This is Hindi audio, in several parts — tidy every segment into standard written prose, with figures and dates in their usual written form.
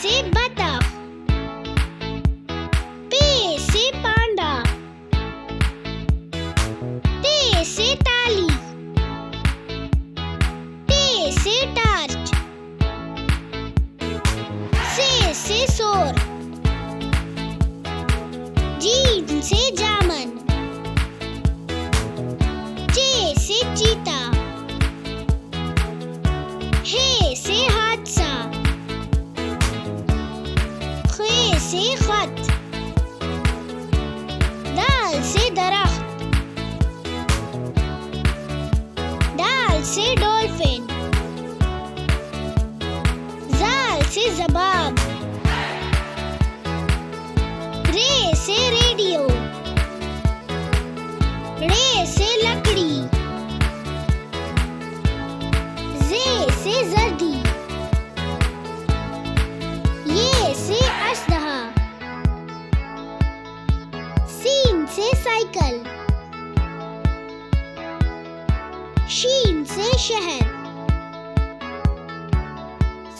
से बतख, पे से पांडा, ते से ताली, टे से टार्च, से सोर, जीन से जामन, चे से चीता, हे से हादसा, खे से खत, दाल से दरख्त, दाल से डॉल्फिन, जाल से जबाब, रे से रेडियो, रे से लकड़ी, जे से जर्दी, ये से अश्दहा, सीन से साइकिल, शीन से शहर,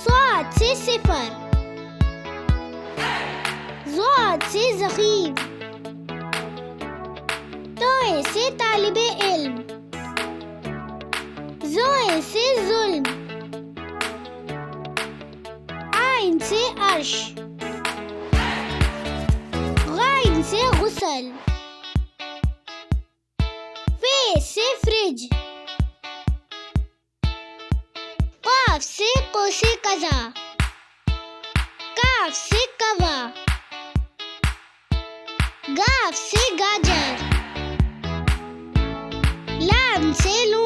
स्वाद से सिफर, ज़ाद से ज़ख़ीम, तोए से तालिबे इल्म, ज़ोए से ज़ुल्म, आइन से अर्श, गाइन से गुसल, फे से फ्रिज, काफ से कोसे कज़ा, काफ से कवा, गाफ से गाजर, लाम से लून।